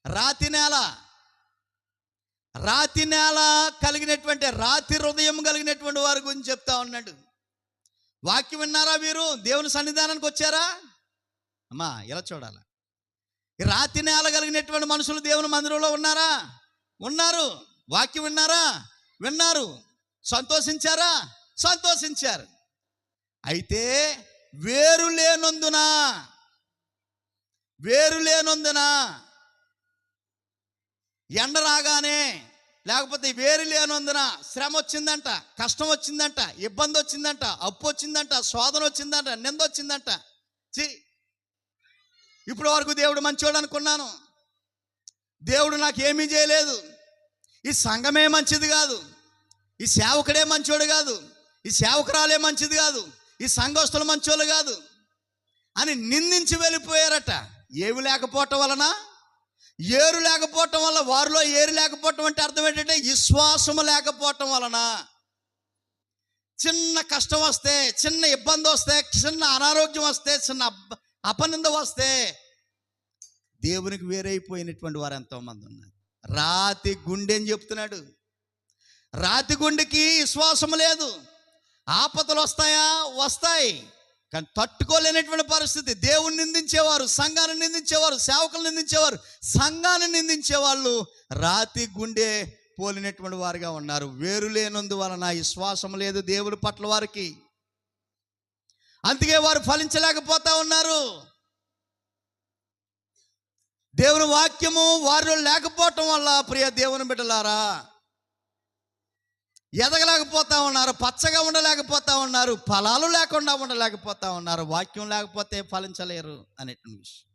రాతి నేల, రాతి నేల కలిగినటువంటి, రాతి హృదయం కలిగినటువంటి వారి గురించి చెప్తా ఉన్నాడు. వాక్యం విన్నారా మీరు? దేవుని సన్నిధానానికి వచ్చారా? అమ్మా ఎలా చూడాలి? రాతి నేల కలిగినటువంటి మనుషులు దేవుని మందిరంలో ఉన్నారా? ఉన్నారు. వాక్యం విన్నారా? విన్నారు. సంతోషించారా? సంతోషించారు. అయితే వేరు లేనందున ఎండ రాగానే, లేకపోతే వేరు లేనందున శ్రమ వచ్చిందంట, కష్టం వచ్చిందంట, ఇబ్బంది వచ్చిందంట, అప్పు వచ్చిందంట, శోధన వచ్చిందంట, నింద వచ్చిందంట. ఇప్పుడు వరకు దేవుడు మంచోడు అనుకున్నాను, దేవుడు నాకు ఏమీ చేయలేదు, ఈ సంఘమే మంచిది కాదు, ఈ సేవకుడే మంచోడు కాదు, ఈ సేవకురాలే మంచిది కాదు, ఈ సంఘస్థులు మంచోళ్ళు కాదు అని నిందించి వెళ్ళిపోయారట. ఏమి లేకపోవటం వలన, ఏరు లేకపోవటం వల్ల, వారిలో ఏరు లేకపోవటం అంటే అర్థం ఏంటంటే విశ్వాసము లేకపోవటం వలన. చిన్న కష్టం వస్తే, చిన్న ఇబ్బంది వస్తే, చిన్న అనారోగ్యం వస్తే, చిన్న అపనింద వస్తే దేవునికి వేరైపోయినటువంటి వారు ఎంతోమంది ఉన్నారు. రాతి గుండె అని చెప్తున్నాడు. రాతి గుండెకి విశ్వాసం లేదు. ఆపదలు వస్తాయా? వస్తాయి, కానీ తట్టుకోలేనటువంటి పరిస్థితి. దేవుని నిందించేవారు, సంఘాన్ని నిందించేవారు, సేవకులు నిందించేవారు, సంఘాన్ని నిందించేవాళ్ళు రాతి గుండె పోలినటువంటి వారుగా ఉన్నారు. వేరు లేనందువలన విశ్వాసం లేదు దేవుని పట్ల వారికి. అందుకే వారు ఫలించలేకపోతా ఉన్నారు. దేవుని వాక్యము వారిలో లేకపోవటం వల్ల ప్రియ దేవుని బిడ్డలారా ఎదగలేకపోతా ఉన్నారు, పచ్చగా ఉండలేకపోతా ఉన్నారు, ఫలాలు లేకుండా ఉండలేకపోతా ఉన్నారు. వాక్యం లేకపోతే ఫలించలేరు అనేటువంటి విషయం.